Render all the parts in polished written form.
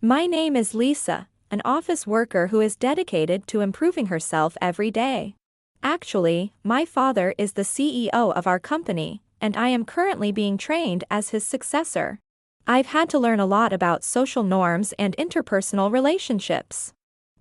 My name is Lisa, an office worker who is dedicated to improving herself every day. Actually, my father is the CEO of our company, and I am currently being trained as his successor. I've had to learn a lot about social norms and interpersonal relationships.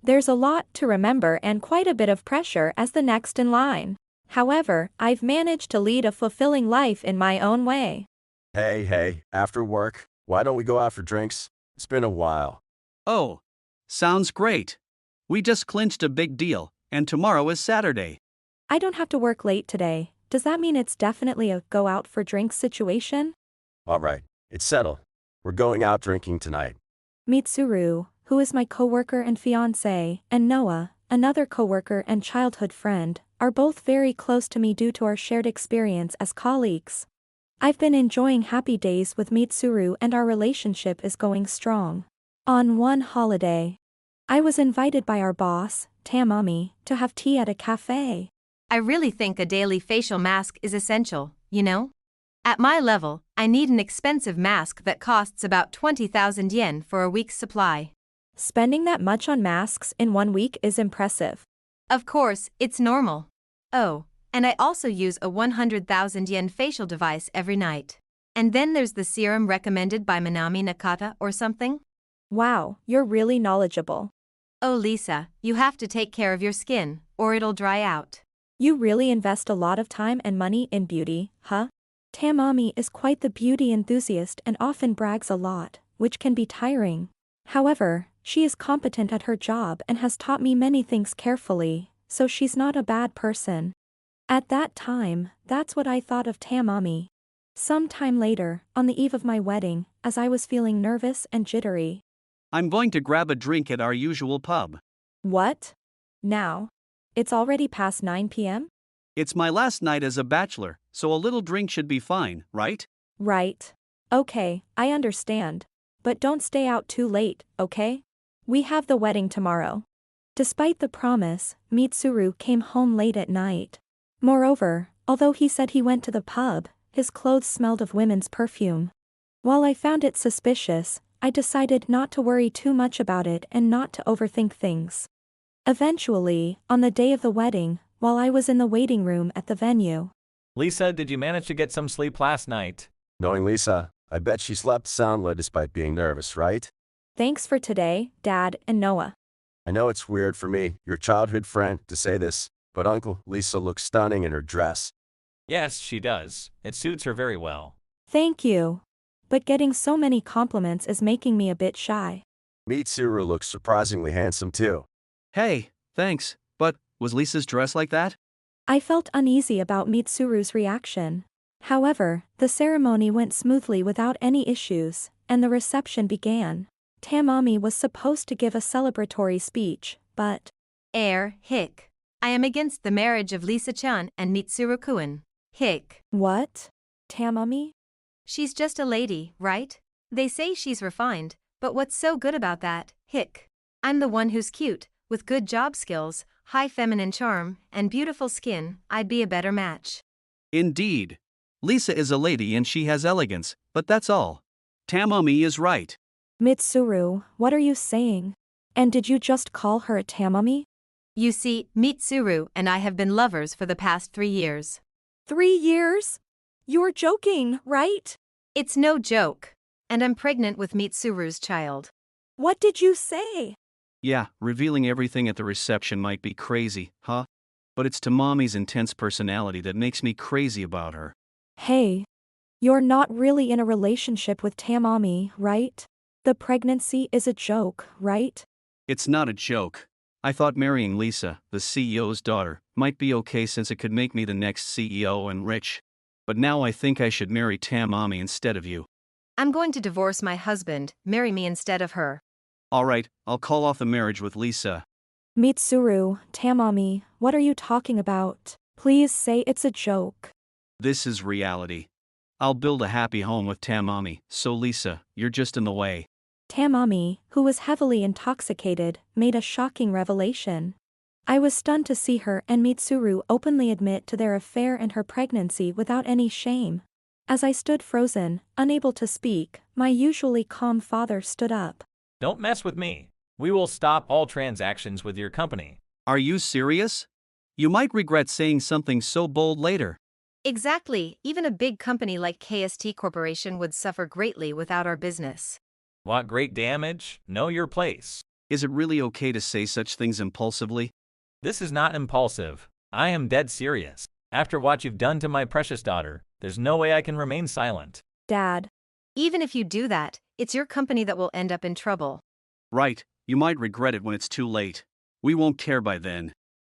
There's a lot to remember and quite a bit of pressure as the next in line. However, I've managed to lead a fulfilling life in my own way. Hey, after work, why don't we go out for drinks? It's been a while. Oh, sounds great. We just clinched a big deal, and tomorrow is Saturday. I don't have to work late today. Does that mean it's definitely a go out for drinks situation? All right, it's settled. We're going out drinking tonight. Mitsuru, who is my coworker and fiancé, and Noah, another coworker and childhood friend, are both very close to me due to our shared experience as colleagues. I've been enjoying happy days with Mitsuru and our relationship is going strong. On one holiday, I was invited by our boss, Tamami, to have tea at a cafe. I really think a daily facial mask is essential, you know? At my level, I need an expensive mask that costs about 20,000 yen for a week's supply. Spending that much on masks in 1 week is impressive. Of course, it's normal. Oh, and I also use a 100,000 yen facial device every night. And then there's the serum recommended by Minami Nakata or something. Wow, you're really knowledgeable. Oh Lisa, you have to take care of your skin, or it'll dry out. You really invest a lot of time and money in beauty, huh? Tamami is quite the beauty enthusiast and often brags a lot, which can be tiring. However, she is competent at her job and has taught me many things carefully, so she's not a bad person. At that time, that's what I thought of Tamami. Some time later, on the eve of my wedding, as I was feeling nervous and jittery. I'm going to grab a drink at our usual pub. What? Now? It's already past 9 p.m.? It's my last night as a bachelor, so a little drink should be fine, right? Right. Okay, I understand. But don't stay out too late, okay? We have the wedding tomorrow. Despite the promise, Mitsuru came home late at night. Moreover, although he said he went to the pub, his clothes smelled of women's perfume. While I found it suspicious, I decided not to worry too much about it and not to overthink things. Eventually, on the day of the wedding, while I was in the waiting room at the venue. Lisa, did you manage to get some sleep last night? Knowing Lisa, I bet she slept soundly despite being nervous, right? Thanks for today, Dad and Noah. I know it's weird for me, your childhood friend, to say this, but Uncle, Lisa looks stunning in her dress. Yes, she does. It suits her very well. Thank you. But getting so many compliments is making me a bit shy. Mitsuru looks surprisingly handsome too. Hey, thanks, but was Lisa's dress like that? I felt uneasy about Mitsuru's reaction. However, the ceremony went smoothly without any issues, and the reception began. Tamami was supposed to give a celebratory speech, but Hick. I am against the marriage of Lisa-chan and Mitsuru-kun. Hick. what? Tamami? She's just a lady, right? They say she's refined, but what's so good about that, Hick? I'm the one who's cute, with good job skills, high feminine charm, and beautiful skin. I'd be a better match. Indeed. Lisa is a lady and she has elegance, but that's all. Tamami is right. Mitsuru, what are you saying? And did you just call her a Tamami? You see, Mitsuru and I have been lovers for the past 3 years. 3 years? You're joking, right? It's no joke. And I'm pregnant with Mitsuru's child. What did you say? Yeah, revealing everything at the reception might be crazy, huh? But it's Tamami's intense personality that makes me crazy about her. Hey. You're not really in a relationship with Tamami, right? The pregnancy is a joke, right? It's not a joke. I thought marrying Lisa, the CEO's daughter, might be okay since it could make me the next CEO and rich. But now I think I should marry Tamami instead of you. I'm going to divorce my husband, marry me instead of her. Alright, I'll call off the marriage with Lisa. Mitsuru, Tamami, what are you talking about? Please say it's a joke. This is reality. I'll build a happy home with Tamami, so Lisa, you're just in the way. Tamami, who was heavily intoxicated, made a shocking revelation. I was stunned to see her and Mitsuru openly admit to their affair and her pregnancy without any shame. As I stood frozen, unable to speak, my usually calm father stood up. Don't mess with me. We will stop all transactions with your company. Are you serious? You might regret saying something so bold later. Exactly, even a big company like KST Corporation would suffer greatly without our business. Want great damage? Know your place. Is it really okay to say such things impulsively? This is not impulsive. I am dead serious. After what you've done to my precious daughter, there's no way I can remain silent. Dad. Even if you do that, it's your company that will end up in trouble. Right, you might regret it when it's too late. We won't care by then.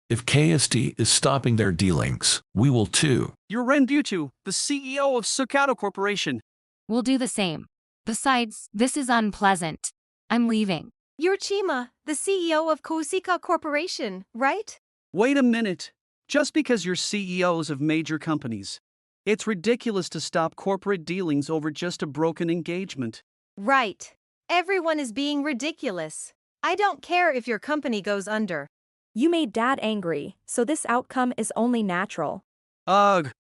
If KST is stopping their dealings, we will too. You're Renbutu, the CEO of Sukato Corporation. We'll do the same. Besides, this is unpleasant. I'm leaving. You're Chima, the CEO of Kousika Corporation, right? Wait a minute. Just because you're CEOs of major companies, it's ridiculous to stop corporate dealings over just a broken engagement. Right. Everyone is being ridiculous. I don't care if your company goes under. You made Dad angry, so this outcome is only natural. Ugh.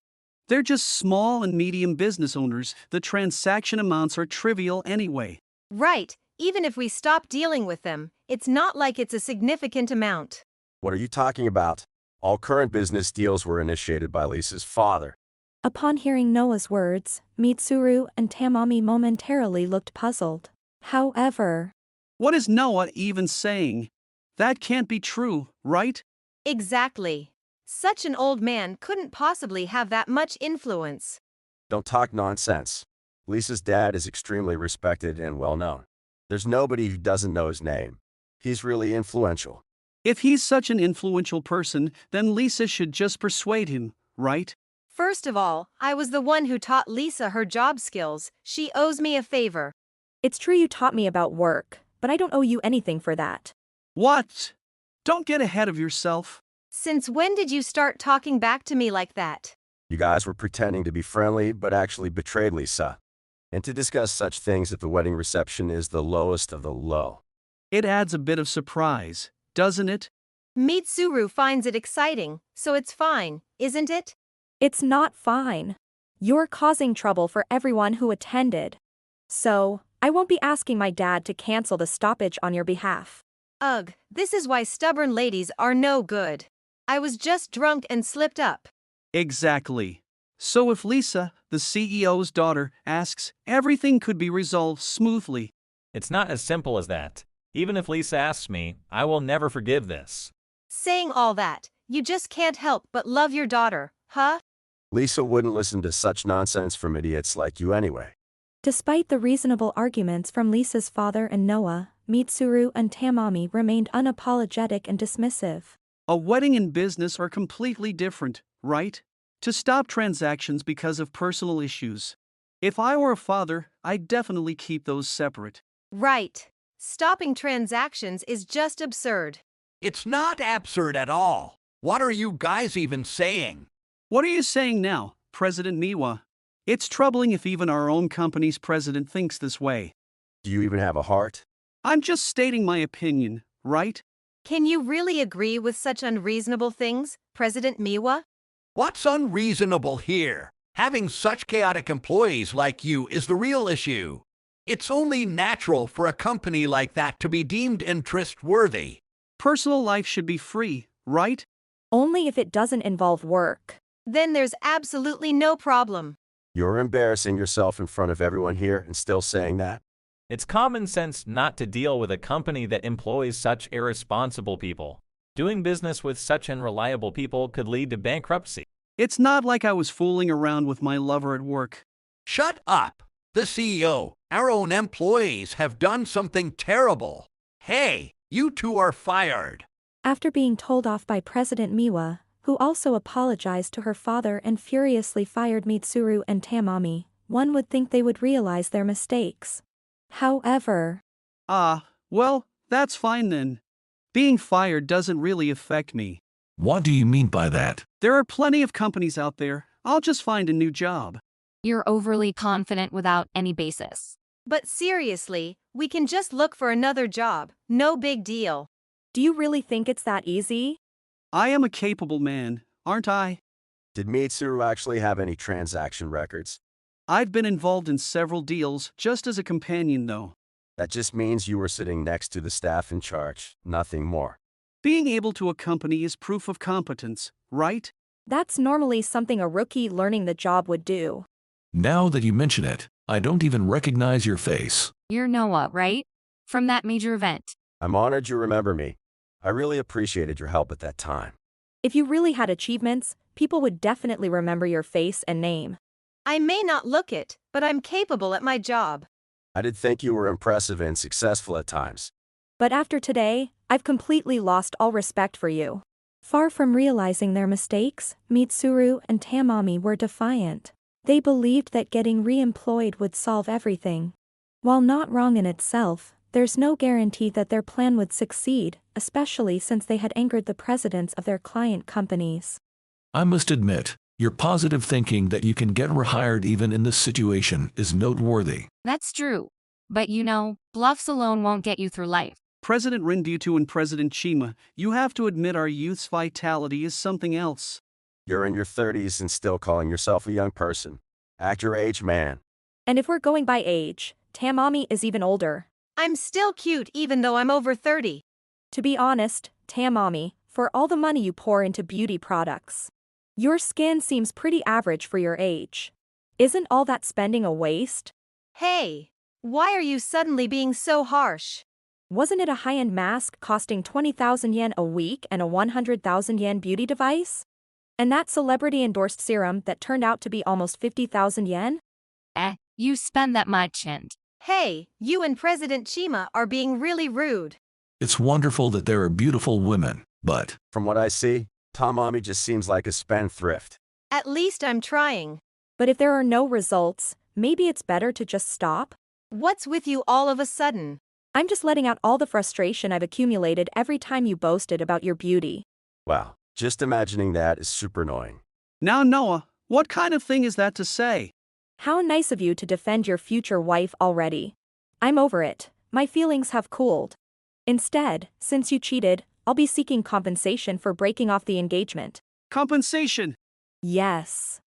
They're just small and medium business owners. The transaction amounts are trivial anyway. Right. Even if we stop dealing with them, it's not like it's a significant amount. What are you talking about? All current business deals were initiated by Lisa's father. Upon hearing Noah's words, Mitsuru and Tamami momentarily looked puzzled. However, What is Noah even saying? That can't be true, right? Exactly. Such an old man couldn't possibly have that much influence. Don't talk nonsense. Lisa's dad is extremely respected and well known. There's nobody who doesn't know his name. He's really influential. If he's such an influential person, then Lisa should just persuade him, right? First of all, I was the one who taught Lisa her job skills. She owes me a favor. it's true you taught me about work, but I don't owe you anything for that. What? Don't get ahead of yourself. Since when did you start talking back to me like that? You guys were pretending to be friendly, but actually betrayed Lisa. And to discuss such things at the wedding reception is the lowest of the low. It adds a bit of surprise, doesn't it? Mitsuru finds it exciting, so it's fine, isn't it? It's not fine. You're causing trouble for everyone who attended. So, I won't be asking my dad to cancel the stoppage on your behalf. Ugh, this is why stubborn ladies are no good. I was just drunk and slipped up. Exactly. So if Lisa, the CEO's daughter, asks, everything could be resolved smoothly. It's not as simple as that. Even if Lisa asks me, I will never forgive this. Saying all that, you just can't help but love your daughter, huh? Lisa wouldn't listen to such nonsense from idiots like you anyway. Despite the reasonable arguments from Lisa's father and Noah, Mitsuru and Tamami remained unapologetic and dismissive. A wedding and business are completely different, right? To stop transactions because of personal issues. If I were a father, I'd definitely keep those separate. Right. Stopping transactions is just absurd. It's not absurd at all. What are you guys even saying? What are you saying now, President Miwa? It's troubling if even our own company's president thinks this way. Do you even have a heart? I'm just stating my opinion, right? Can you really agree with such unreasonable things, President Miwa? What's unreasonable here? Having such chaotic employees like you is the real issue. It's only natural for a company like that to be deemed interest-worthy. Personal life should be free, right? Only if it doesn't involve work. Then there's absolutely no problem. You're embarrassing yourself in front of everyone here and still saying that? It's common sense not to deal with a company that employs such irresponsible people. Doing business with such unreliable people could lead to bankruptcy. It's not like I was fooling around with my lover at work. Shut up! The CEO, our own employees have done something terrible. Hey, you two are fired. After being told off by President Miwa, who also apologized to her father and furiously fired Mitsuru and Tamami, one would think they would realize their mistakes. However, Well, that's fine then. Being fired doesn't really affect me. What do you mean by that? There are plenty of companies out there. I'll just find a new job. You're overly confident without any basis. But seriously, we can just look for another job. No big deal. do you really think it's that easy? I am a capable man, aren't I? Did Mitsuru actually have any transaction records? I've been involved in several deals, just as a companion though. That just means you were sitting next to the staff in charge, nothing more. Being able to accompany is proof of competence, right? That's normally something a rookie learning the job would do. Now that you mention it, I don't even recognize your face. You're Noah, right? From that major event. I'm honored you remember me. I really appreciated your help at that time. If you really had achievements, people would definitely remember your face and name. I may not look it, but I'm capable at my job. I did think you were impressive and successful at times. But after today, I've completely lost all respect for you. Far from realizing their mistakes, Mitsuru and Tamami were defiant. They believed that getting re-employed would solve everything. While not wrong in itself, there's no guarantee that their plan would succeed, especially since they had angered the presidents of their client companies. I must admit, your positive thinking that you can get rehired even in this situation is noteworthy. That's true. But bluffs alone won't get you through life. President Rindutu and President Chima, you have to admit our youth's vitality is something else. You're in your 30s and still calling yourself a young person. Act your age, man. And if we're going by age, Tamami is even older. I'm still cute even though I'm over 30. To be honest, Tamami, for all the money you pour into beauty products, your skin seems pretty average for your age. Isn't all that spending a waste? Hey, why are you suddenly being so harsh? Wasn't it a high-end mask costing 20,000 yen a week and a 100,000 yen beauty device? And that celebrity-endorsed serum that turned out to be almost 50,000 yen? You spend that much and... Hey, you and President Chima are being really rude. It's wonderful that there are beautiful women, but From what I see, Tamami just seems like a spendthrift. At least I'm trying. But if there are no results, maybe it's better to just stop? What's with you all of a sudden? I'm just letting out all the frustration I've accumulated every time you boasted about your beauty. Wow, just imagining that is super annoying. Now, Noah, what kind of thing is that to say? How nice of you to defend your future wife already. I'm over it. My feelings have cooled. Instead, since you cheated, I'll be seeking compensation for breaking off the engagement. Compensation. Yes.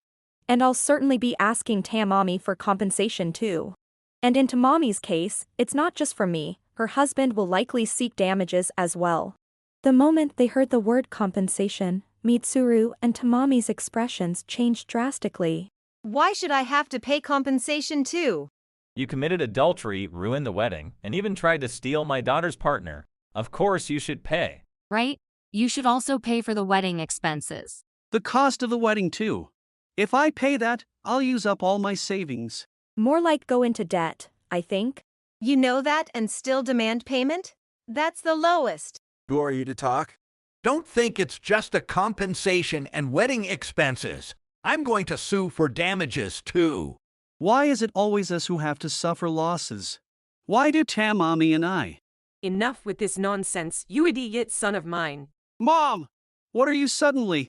And I'll certainly be asking Tamami for compensation too. And in Tamami's case, it's not just from me, her husband will likely seek damages as well. The moment they heard the word compensation, Mitsuru and Tamami's expressions changed drastically. Why should I have to pay compensation too? You committed adultery, ruined the wedding, and even tried to steal my daughter's partner. Of course you should pay. Right? You should also pay for the wedding expenses. The cost of the wedding, too. If I pay that, I'll use up all my savings. More like go into debt, I think. You know that and still demand payment? That's the lowest. Who are you to talk? Don't think it's just a compensation and wedding expenses. I'm going to sue for damages too. Why is it always us who have to suffer losses? Why do Tamami and I? Enough with this nonsense, you idiot son of mine. Mom! What are you suddenly?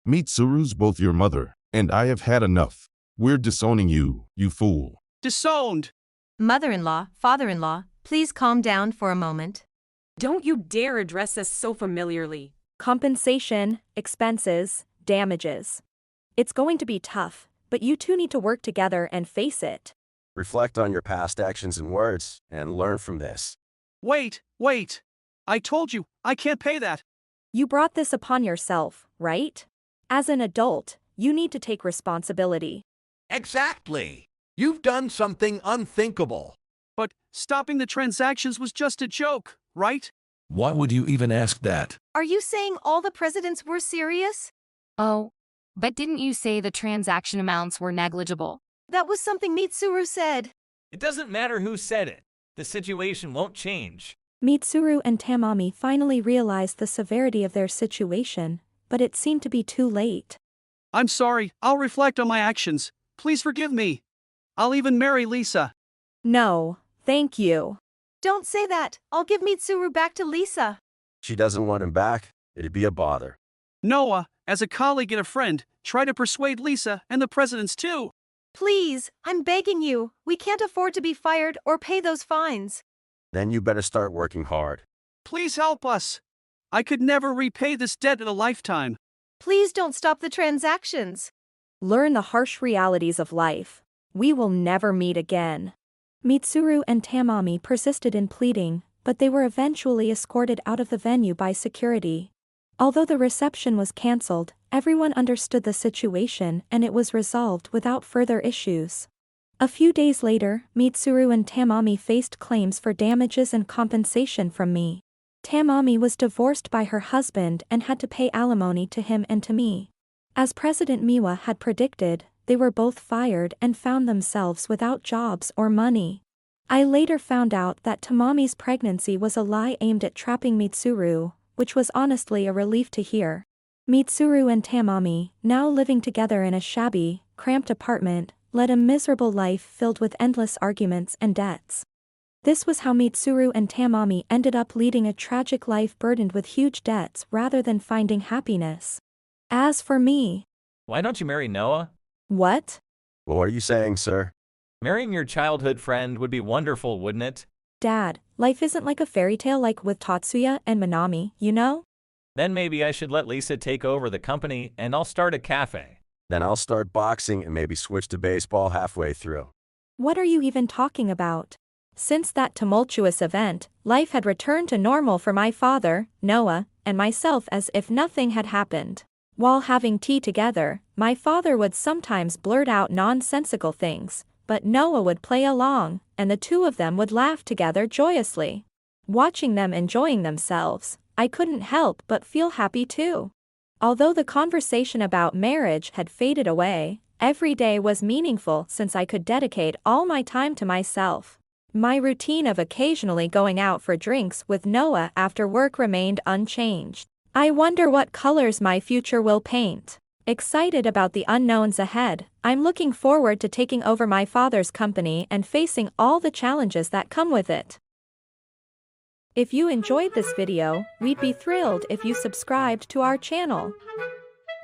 Mitsuru's both your mother, and I have had enough. We're disowning you, you fool. Disowned! Mother-in-law, father-in-law, please calm down for a moment. Don't you dare address us so familiarly. Compensation, expenses, damages. It's going to be tough, but you two need to work together and face it. Reflect on your past actions and words, and learn from this. Wait! I told you, I can't pay that. You brought this upon yourself, right? As an adult, you need to take responsibility. Exactly. You've done something unthinkable. But stopping the transactions was just a joke, right? why would you even ask that? Are you saying all the presidents were serious? Oh, but didn't you say the transaction amounts were negligible? That was something Mitsuru said. It doesn't matter who said it. The situation won't change. Mitsuru and Tamami finally realized the severity of their situation, but it seemed to be too late. I'm sorry, I'll reflect on my actions. Please forgive me. I'll even marry Lisa. No, thank you. Don't say that. I'll give Mitsuru back to Lisa. She doesn't want him back. It'd be a bother. Noah, as a colleague and a friend, try to persuade Lisa and the presidents too. Please, I'm begging you. We can't afford to be fired or pay those fines. Then you better start working hard. Please help us. I could never repay this debt in a lifetime. Please don't stop the transactions. Learn the harsh realities of life. We will never meet again. Mitsuru and Tamami persisted in pleading, but they were eventually escorted out of the venue by security. Although the reception was cancelled, everyone understood the situation and it was resolved without further issues. A few days later, Mitsuru and Tamami faced claims for damages and compensation from me. Tamami was divorced by her husband and had to pay alimony to him and to me. As President Miwa had predicted, they were both fired and found themselves without jobs or money. I later found out that Tamami's pregnancy was a lie aimed at trapping Mitsuru, which was honestly a relief to hear. Mitsuru and Tamami, now living together in a shabby, cramped apartment, led a miserable life filled with endless arguments and debts. This was how Mitsuru and Tamami ended up leading a tragic life burdened with huge debts rather than finding happiness. As for me... Why don't you marry Noah? What? What are you saying, sir? Marrying your childhood friend would be wonderful, wouldn't it? Dad, life isn't like a fairy tale like with Tatsuya and Minami, you know? Then maybe I should let Lisa take over the company and I'll start a cafe. Then I'll start boxing and maybe switch to baseball halfway through. What are you even talking about? Since that tumultuous event, life had returned to normal for my father, Noah, and myself as if nothing had happened. While having tea together, my father would sometimes blurt out nonsensical things, but Noah would play along, and the two of them would laugh together joyously. Watching them enjoying themselves, I couldn't help but feel happy too. Although the conversation about marriage had faded away, every day was meaningful since I could dedicate all my time to myself. My routine of occasionally going out for drinks with Noah after work remained unchanged. I wonder what colors my future will paint. Excited about the unknowns ahead, I'm looking forward to taking over my father's company and facing all the challenges that come with it. If you enjoyed this video, we'd be thrilled if you subscribed to our channel.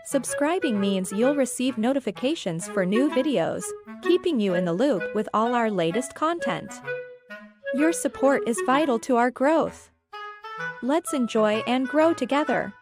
Subscribing means you'll receive notifications for new videos, keeping you in the loop with all our latest content. Your support is vital to our growth. Let's enjoy and grow together.